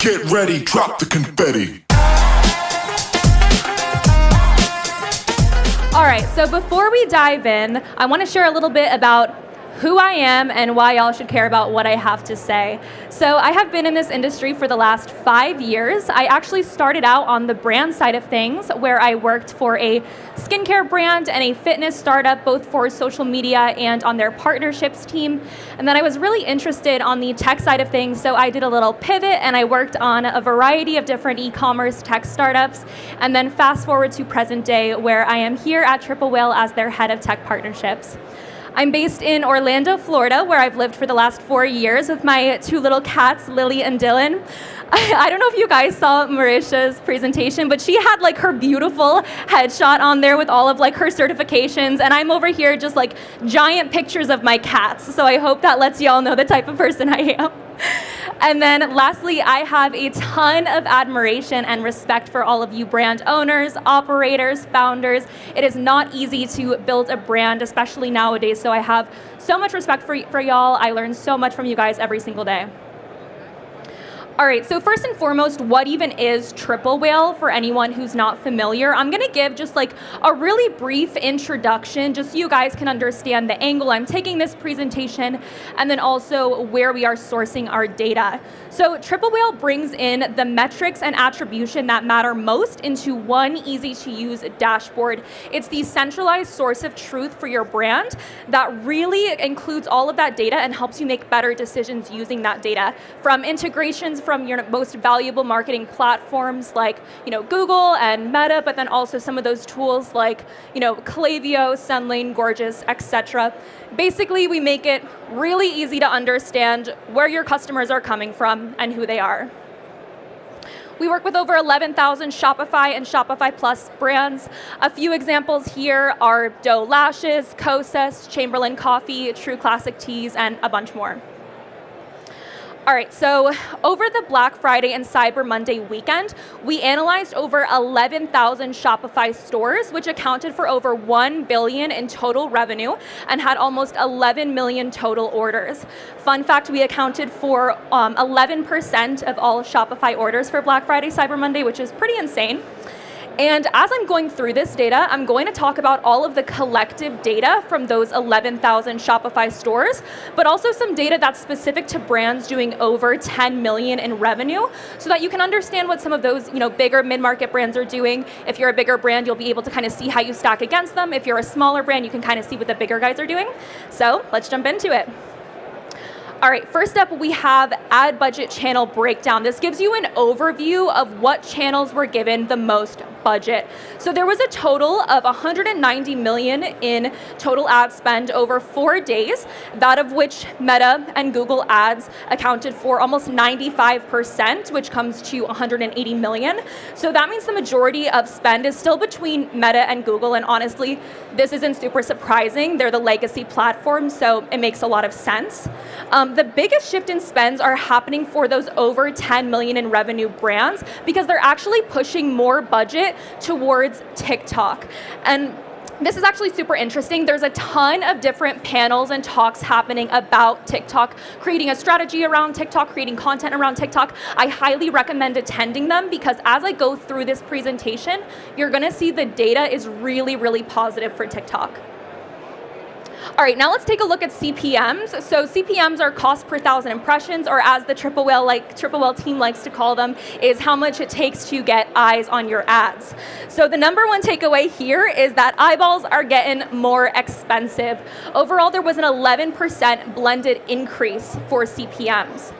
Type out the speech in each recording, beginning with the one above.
Get ready, drop the confetti. All right, so before we dive in, I want to share a little bit about who I am and why y'all should care about what I have to say. So I have been in this industry for the last 5 years. I actually started out on the brand side of things, where I worked for a skincare brand and a fitness startup, both for social media and on their partnerships team. And then I was really interested on the tech side of things, so I did a little pivot and I worked on a variety of different e-commerce tech startups. And then fast forward to present day, where I am here at Triple Whale as their head of tech partnerships. I'm based in Orlando, Florida, where I've lived for the last 4 years with my 2 little cats, Lily and Dylan. I don't know if you guys saw Marisha's presentation, but she had like her beautiful headshot on there with all of like her certifications, and I'm over here just like giant pictures of my cats. So I hope that lets y'all know the type of person I am. And then lastly, I have a ton of admiration and respect for all of you brand owners, operators, founders. It is not easy to build a brand, especially nowadays. So I have so much respect for y'all. I learn so much from you guys every single day. All right, so first and foremost, what even is Triple Whale for anyone who's not familiar? I'm gonna give just like a really brief introduction, just so you guys can understand the angle I'm taking this presentation, and then also where we are sourcing our data. So Triple Whale brings in the metrics and attribution that matter most into one easy to use dashboard. It's the centralized source of truth for your brand that really includes all of that data and helps you make better decisions using that data, from integrations from your most valuable marketing platforms like, Google and Meta, but then also some of those tools like, Klaviyo, Sendlane, Gorgeous, etc. Basically, we make it really easy to understand where your customers are coming from and who they are. We work with over 11,000 Shopify and Shopify Plus brands. A few examples here are Doe Lashes, Kosas, Chamberlain Coffee, True Classic Teas, and a bunch more. All right, so over the Black Friday and Cyber Monday weekend, we analyzed over 11,000 Shopify stores, which accounted for over $1 billion in total revenue and had almost 11 million total orders. Fun fact, we accounted for 11% of all Shopify orders for Black Friday, Cyber Monday, which is pretty insane. And as I'm going through this data, I'm going to talk about all of the collective data from those 11,000 Shopify stores, but also some data that's specific to brands doing over 10 million in revenue, so that you can understand what some of those, bigger mid-market brands are doing. If you're a bigger brand, you'll be able to kind of see how you stack against them. If you're a smaller brand, you can kind of see what the bigger guys are doing. So let's jump into it. All right, first up, we have ad budget channel breakdown. This gives you an overview of what channels were given the most budget. So there was a total of 190 million in total ad spend over 4 days, that of which Meta and Google ads accounted for almost 95%, which comes to 180 million. So that means the majority of spend is still between Meta and Google, and honestly, this isn't super surprising. They're the legacy platform, so it makes a lot of sense. The biggest shift in spends are happening for those over 10 million in revenue brands, because they're actually pushing more budget towards TikTok. And this is actually super interesting. There's a ton of different panels and talks happening about TikTok, creating a strategy around TikTok, creating content around TikTok. I highly recommend attending them, because as I go through this presentation, you're gonna see the data is really, really positive for TikTok. All right, now let's take a look at CPMs. So CPMs are cost per thousand impressions, or as the Triple Whale team likes to call them, is how much it takes to get eyes on your ads. So the number one takeaway here is that eyeballs are getting more expensive. Overall, there was an 11% blended increase for CPMs.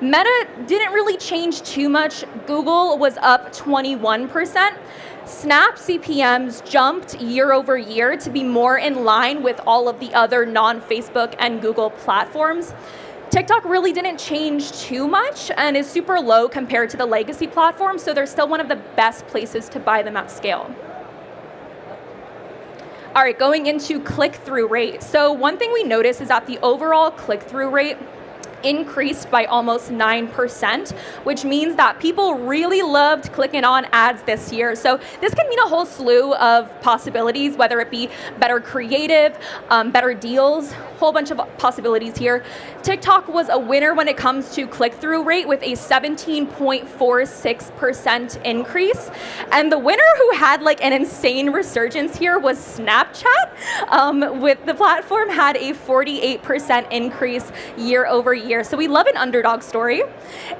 Meta didn't really change too much. Google was up 21%. Snap CPMs jumped year over year to be more in line with all of the other non-Facebook and Google platforms. TikTok really didn't change too much and is super low compared to the legacy platforms, so they're still one of the best places to buy them at scale. All right, going into click-through rate. So one thing we noticed is that the overall click-through rate increased by almost 9%, which means that people really loved clicking on ads this year. So this can mean a whole slew of possibilities, whether it be better creative, better deals, whole bunch of possibilities here. TikTok was a winner when it comes to click-through rate with a 17.46% increase. And the winner who had like an insane resurgence here was Snapchat, with the platform had a 48% increase year over year. So we love an underdog story.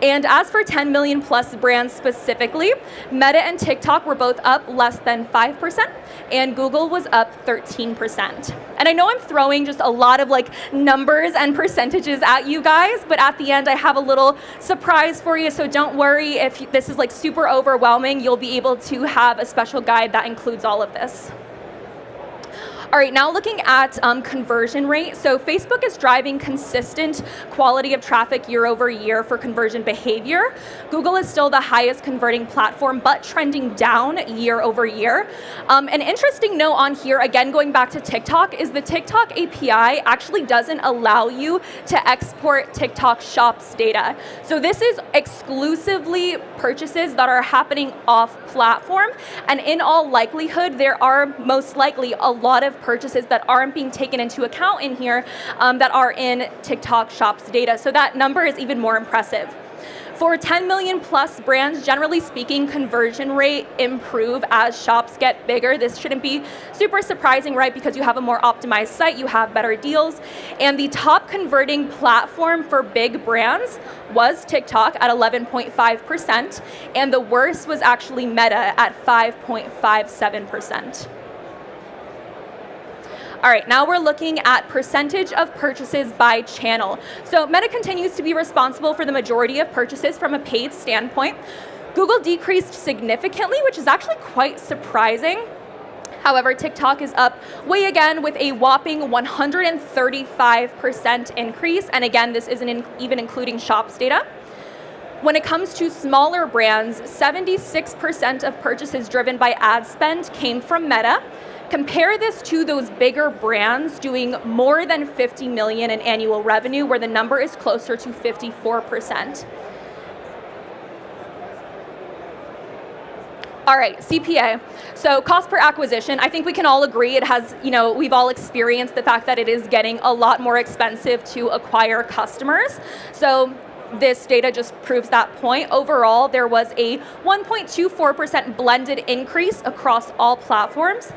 And as for 10 million plus brands specifically, Meta and TikTok were both up less than 5%, and Google was up 13%. And I know I'm throwing just a lot of like numbers and percentages at you guys, but at the end I have a little surprise for you, so don't worry if this is like super overwhelming. You'll be able to have a special guide that includes all of this. All right, now looking at conversion rate. So Facebook is driving consistent quality of traffic year over year for conversion behavior. Google is still the highest converting platform, but trending down year over year. An interesting note on here, again, going back to TikTok, is the TikTok API actually doesn't allow you to export TikTok Shops data. So this is exclusively purchases that are happening off platform. And in all likelihood, there are most likely a lot of purchases that aren't being taken into account in here that are in TikTok Shops data. So that number is even more impressive. For 10 million plus brands, generally speaking, conversion rate improve as shops get bigger. This shouldn't be super surprising, right? Because you have a more optimized site, you have better deals. And the top converting platform for big brands was TikTok at 11.5%, and the worst was actually Meta at 5.57%. All right, now we're looking at percentage of purchases by channel. So Meta continues to be responsible for the majority of purchases from a paid standpoint. Google decreased significantly, which is actually quite surprising. However, TikTok is up way again with a whopping 135% increase. And again, this isn't even including Shops data. When it comes to smaller brands, 76% of purchases driven by ad spend came from Meta. Compare this to those bigger brands doing more than 50 million in annual revenue, where the number is closer to 54%. All right, CPA. So cost per acquisition, I think we can all agree it has, we've all experienced the fact that it is getting a lot more expensive to acquire customers. So this data just proves that point. Overall, there was a 1.24% blended increase across all platforms.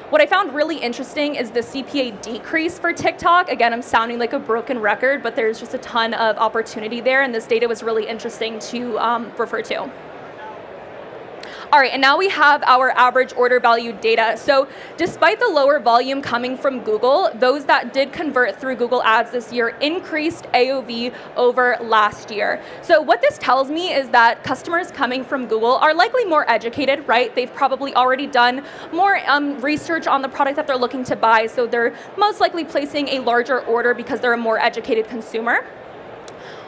What I found really interesting is the CPA decrease for TikTok. Again, I'm sounding like a broken record, but there's just a ton of opportunity there, and this data was really interesting to refer to. All right, and now we have our average order value data. So despite the lower volume coming from Google, those that did convert through Google Ads this year increased AOV over last year. So what this tells me is that customers coming from Google are likely more educated, right? They've probably already done more research on the product that they're looking to buy, so they're most likely placing a larger order because they're a more educated consumer.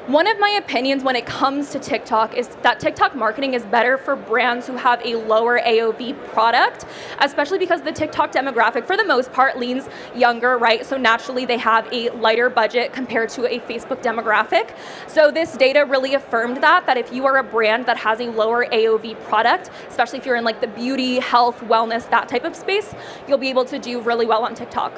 One of my opinions when it comes to TikTok is that TikTok marketing is better for brands who have a lower AOV product, especially because the TikTok demographic, for the most part, leans younger, right? So naturally, they have a lighter budget compared to a Facebook demographic. So this data really affirmed that if you are a brand that has a lower AOV product, especially if you're in like the beauty, health, wellness, that type of space, you'll be able to do really well on TikTok.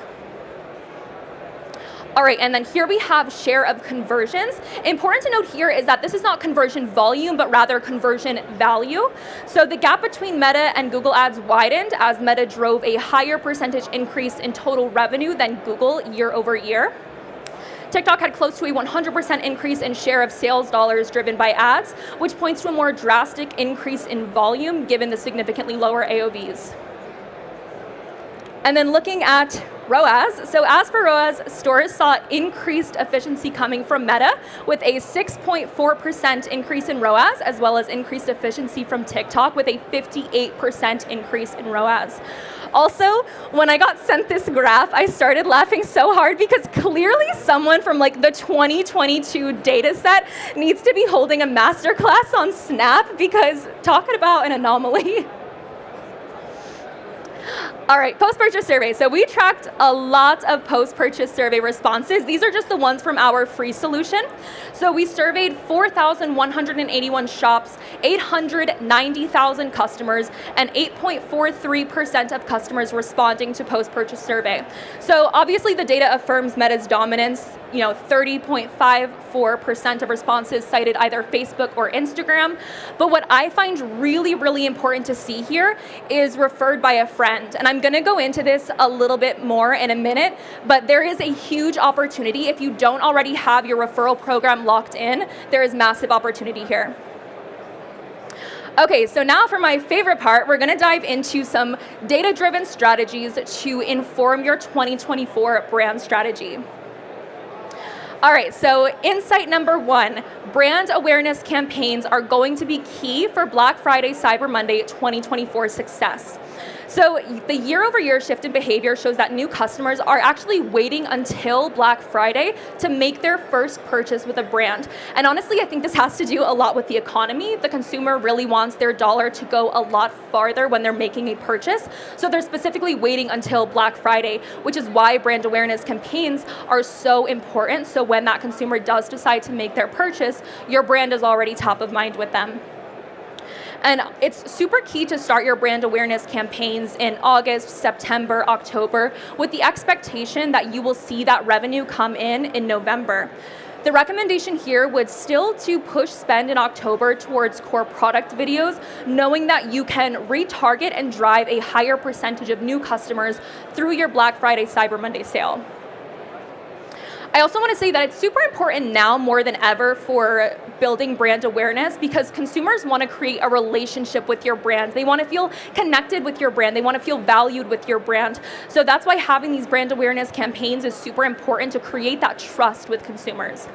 All right, and then here we have share of conversions. Important to note here is that this is not conversion volume, but rather conversion value. So the gap between Meta and Google Ads widened as Meta drove a higher percentage increase in total revenue than Google year over year. TikTok had close to a 100% increase in share of sales dollars driven by ads, which points to a more drastic increase in volume given the significantly lower AOVs. And then looking at ROAS. So as for ROAS, stores saw increased efficiency coming from Meta with a 6.4% increase in ROAS, as well as increased efficiency from TikTok with a 58% increase in ROAS. Also, when I got sent this graph, I started laughing so hard because clearly someone from like the 2022 data set needs to be holding a masterclass on Snap, because talking about an anomaly. All right, post-purchase survey. So we tracked a lot of post-purchase survey responses. These are just the ones from our free solution. So we surveyed 4,181 shops, 890,000 customers, and 8.43% of customers responding to post-purchase survey. So obviously the data affirms Meta's dominance. 30.54% of responses cited either Facebook or Instagram. But what I find really, really important to see here is referred by a friend. And I'm gonna go into this a little bit more in a minute, but there is a huge opportunity. If you don't already have your referral program locked in, there is massive opportunity here. Okay, so now for my favorite part, we're gonna dive into some data-driven strategies to inform your 2024 brand strategy. All right, so insight number 1, brand awareness campaigns are going to be key for Black Friday, Cyber Monday 2024 success. So the year-over-year shift in behavior shows that new customers are actually waiting until Black Friday to make their first purchase with a brand. And honestly, I think this has to do a lot with the economy. The consumer really wants their dollar to go a lot farther when they're making a purchase. So they're specifically waiting until Black Friday, which is why brand awareness campaigns are so important. So when that consumer does decide to make their purchase, your brand is already top of mind with them. And it's super key to start your brand awareness campaigns in August, September, October, with the expectation that you will see that revenue come in November. The recommendation here would still to push spend in October towards core product videos, knowing that you can retarget and drive a higher percentage of new customers through your Black Friday, Cyber Monday sale. I also want to say that it's super important now more than ever for building brand awareness because consumers want to create a relationship with your brand. They want to feel connected with your brand. They want to feel valued with your brand. So that's why having these brand awareness campaigns is super important to create that trust with consumers.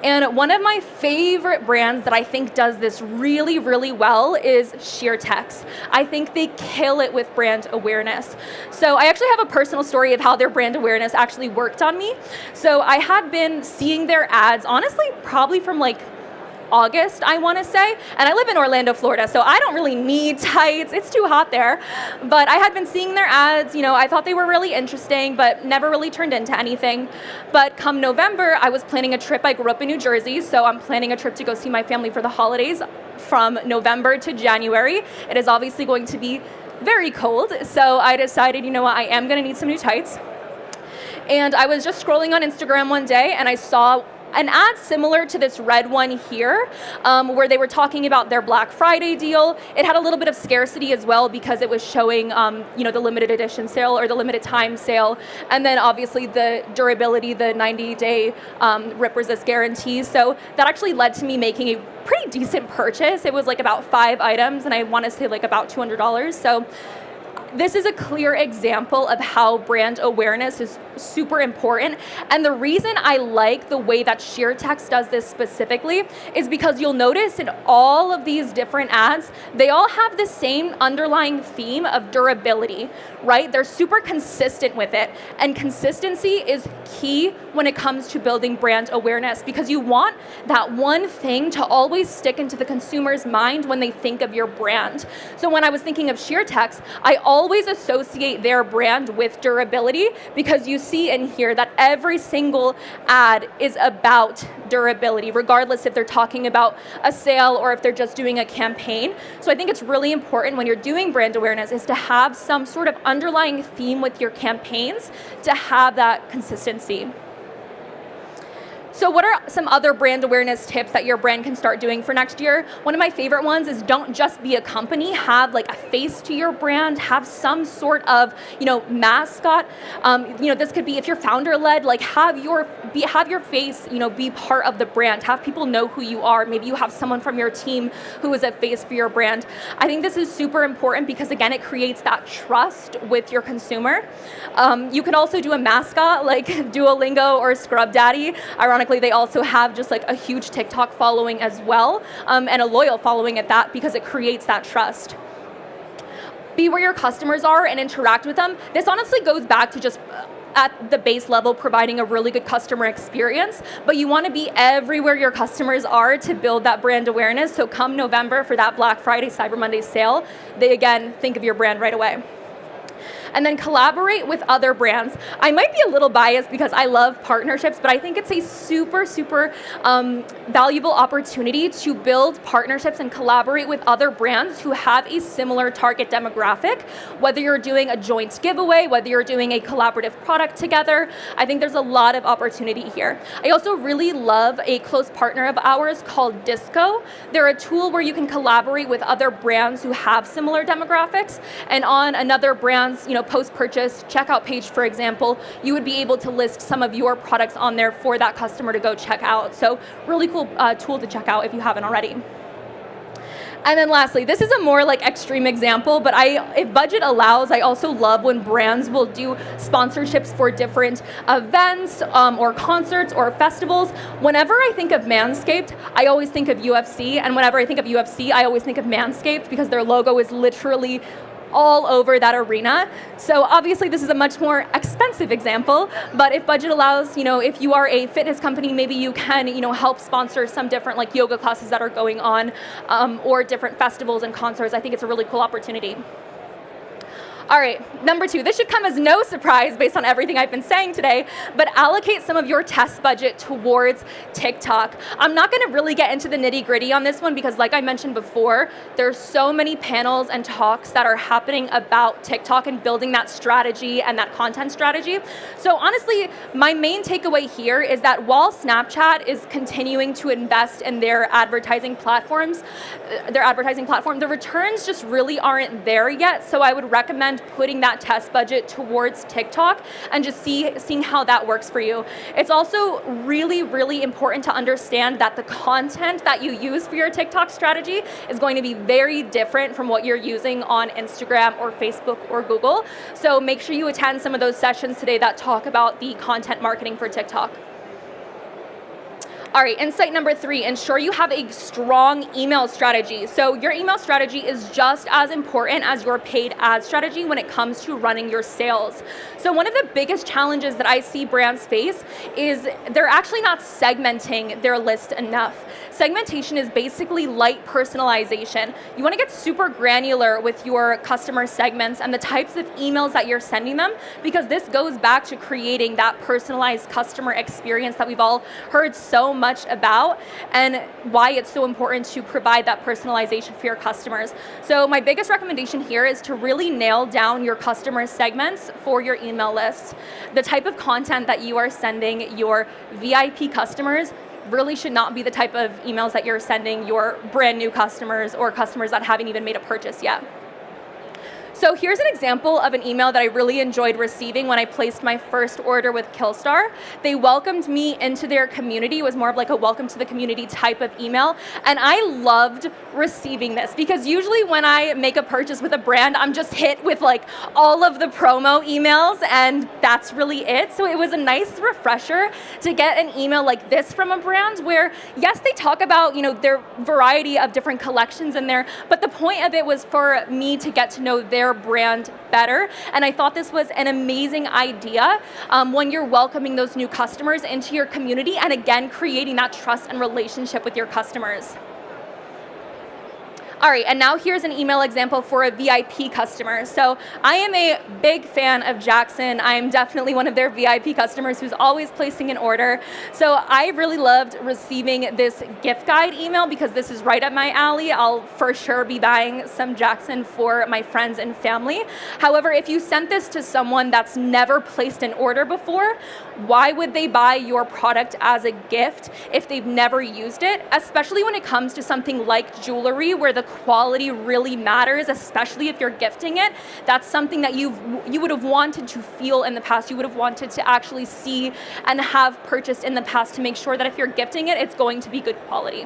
And one of my favorite brands that I think does this really, really well is SheerText. I think they kill it with brand awareness. So I actually have a personal story of how their brand awareness actually worked on me. So I had been seeing their ads, honestly, probably from August, I want to say, and I live in Orlando, Florida, so I don't really need tights. It's too hot there. But I had been seeing their ads, I thought they were really interesting, but never really turned into anything. But come November, I was planning a trip. I grew up in New Jersey, so I'm planning a trip to go see my family for the holidays from November to January. It is obviously going to be very cold, so I decided, I am going to need some new tights. And I was just scrolling on Instagram one day, and I saw an ad similar to this red one here, where they were talking about their Black Friday deal. It had a little bit of scarcity as well because it was showing, the limited edition sale or the limited time sale, and then obviously the durability, the 90-day rip resist guarantee. So that actually led to me making a pretty decent purchase. It was about 5 items, and I want to say about $200. So this is a clear example of how brand awareness is super important. And the reason I like the way that SheerText does this specifically is because you'll notice in all of these different ads, they all have the same underlying theme of durability, right? They're super consistent with it. And consistency is key when it comes to building brand awareness because you want that one thing to always stick into the consumer's mind when they think of your brand. So when I was thinking of SheerText, I always associate their brand with durability because you see in here that every single ad is about durability, regardless if they're talking about a sale or if they're just doing a campaign. So I think it's really important when you're doing brand awareness is to have some sort of underlying theme with your campaigns to have that consistency. So what are some other brand awareness tips that your brand can start doing for next year? One of my favorite ones is don't just be a company, have a face to your brand, have some sort of, mascot. This could be if you're founder led, have your face, be part of the brand, have people know who you are. Maybe you have someone from your team who is a face for your brand. I think this is super important because again, it creates that trust with your consumer. You can also do a mascot like Duolingo or Scrub Daddy. Ironically, they also have just a huge TikTok following as well, and a loyal following at that because it creates that trust. Be where your customers are and interact with them. This honestly goes back to just at the base level providing a really good customer experience, but you want to be everywhere your customers are to build that brand awareness. So come November for that Black Friday, Cyber Monday sale, they again think of your brand right away. And then collaborate with other brands. I might be a little biased because I love partnerships, but I think it's a super, super valuable opportunity to build partnerships and collaborate with other brands who have a similar target demographic, whether you're doing a joint giveaway, whether you're doing a collaborative product together. I think there's a lot of opportunity here. I also really love a close partner of ours called Disco. They're a tool where you can collaborate with other brands who have similar demographics, and on another brand's post-purchase checkout page, for example, you would be able to list some of your products on there for that customer to go check out. So really cool tool to check out if you haven't already. And then lastly, this is a more extreme example, but if budget allows, I also love when brands will do sponsorships for different events or concerts or festivals. Whenever I think of Manscaped, I always think of UFC, and whenever I think of UFC, I always think of Manscaped because their logo is literally all over that arena. So obviously this is a much more expensive example, but if budget allows, if you are a fitness company, maybe you can, help sponsor some different yoga classes that are going on or different festivals and concerts. I think it's a really cool opportunity. All right, number 2, this should come as no surprise based on everything I've been saying today, but allocate some of your test budget towards TikTok. I'm not gonna really get into the nitty-gritty on this one because like I mentioned before, there's so many panels and talks that are happening about TikTok and building that strategy and that content strategy. So honestly, my main takeaway here is that while Snapchat is continuing to invest in their advertising platform, the returns just really aren't there yet. So I would recommend putting that test budget towards TikTok and just seeing how that works for you. It's also really, really important to understand that the content that you use for your TikTok strategy is going to be very different from what you're using on Instagram or Facebook or Google. So make sure you attend some of those sessions today that talk about the content marketing for TikTok. All right, insight number 3, ensure you have a strong email strategy. So your email strategy is just as important as your paid ad strategy when it comes to running your sales. So one of the biggest challenges that I see brands face is they're actually not segmenting their list enough. Segmentation is basically light personalization. You wanna get super granular with your customer segments and the types of emails that you're sending them, because this goes back to creating that personalized customer experience that we've all heard so much about, and why it's so important to provide that personalization for your customers. So my biggest recommendation here is to really nail down your customer segments for your email list. The type of content that you are sending your VIP customers really should not be the type of emails that you're sending your brand new customers or customers that haven't even made a purchase yet. So here's an example of an email that I really enjoyed receiving when I placed my first order with Killstar. They welcomed me into their community. It was more of a welcome to the community type of email. And I loved receiving this because usually when I make a purchase with a brand, I'm just hit with all of the promo emails and that's really it. So it was a nice refresher to get an email like this from a brand where, yes, they talk about their variety of different collections in there, but the point of it was for me to get to know their brand better. And I thought this was an amazing idea when you're welcoming those new customers into your community and again, creating that trust and relationship with your customers. All right, and now here's an email example for a VIP customer. So I am a big fan of Jackson. I am definitely one of their VIP customers who's always placing an order. So I really loved receiving this gift guide email because this is right up my alley. I'll for sure be buying some Jackson for my friends and family. However, if you sent this to someone that's never placed an order before, why would they buy your product as a gift if they've never used it? Especially when it comes to something like jewelry where the quality really matters, especially if you're gifting it. That's something that you would have wanted to feel in the past. You would have wanted to actually see and have purchased in the past to make sure that if you're gifting it, it's going to be good quality.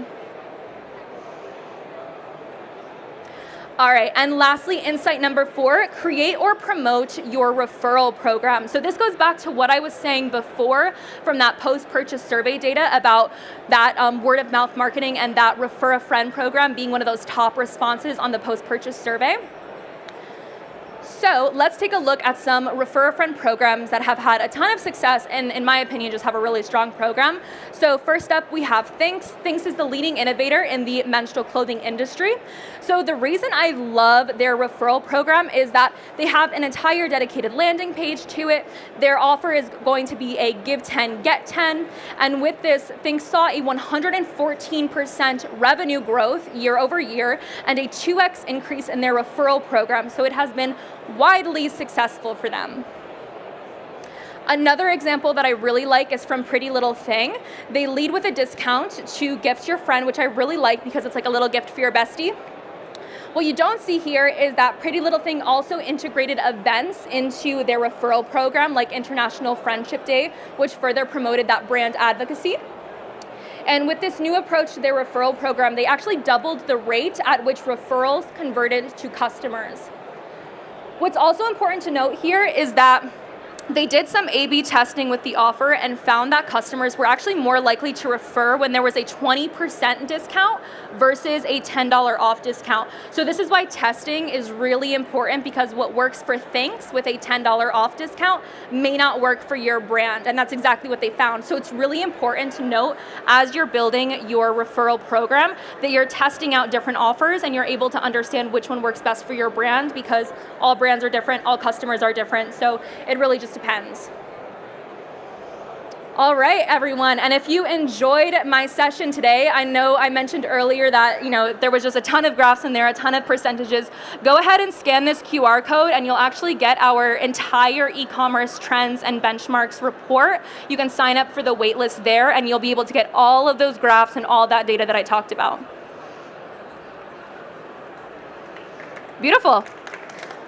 All right, and lastly, insight number 4, create or promote your referral program. So this goes back to what I was saying before from that post-purchase survey data about that word of mouth marketing and that refer a friend program being one of those top responses on the post-purchase survey. So let's take a look at some refer a friend programs that have had a ton of success and, in my opinion, just have a really strong program. So first up, we have Thinx. Thinx is the leading innovator in the menstrual clothing industry. So the reason I love their referral program is that they have an entire dedicated landing page to it. Their offer is going to be a give 10, get 10. And with this, Thinx saw a 114% revenue growth year over year and a 2x increase in their referral program. So it has been widely successful for them. Another example that I really like is from Pretty Little Thing. They lead with a discount to gift your friend, which I really like because it's like a little gift for your bestie. What you don't see here is that Pretty Little Thing also integrated events into their referral program, like International Friendship Day, which further promoted that brand advocacy. And with this new approach to their referral program, they actually doubled the rate at which referrals converted to customers. What's also important to note here is that they did some A/B testing with the offer and found that customers were actually more likely to refer when there was a 20% discount versus a $10 off discount. So this is why testing is really important, because what works for Thinx with a $10 off discount may not work for your brand, and that's exactly what they found. So it's really important to note as you're building your referral program that you're testing out different offers and you're able to understand which one works best for your brand, because all brands are different, all customers are different, so it really just depends. All right, everyone, and if you enjoyed my session today, I know I mentioned earlier that there was just a ton of graphs in there, a ton of percentages. Go ahead and scan this QR code and you'll actually get our entire e-commerce trends and benchmarks report. You can sign up for the waitlist there and you'll be able to get all of those graphs and all that data that I talked about. Beautiful.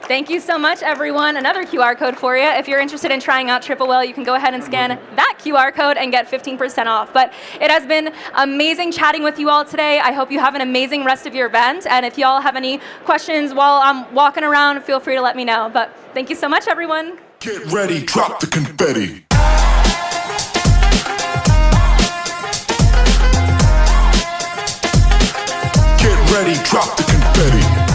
Thank you so much, everyone. Another QR code for you. If you're interested in trying out Triple Whale, you can go ahead and scan that QR code and get 15% off. But it has been amazing chatting with you all today. I hope you have an amazing rest of your event. And if you all have any questions while I'm walking around, feel free to let me know. But thank you so much, everyone. Get ready, drop the confetti. Get ready, drop the confetti.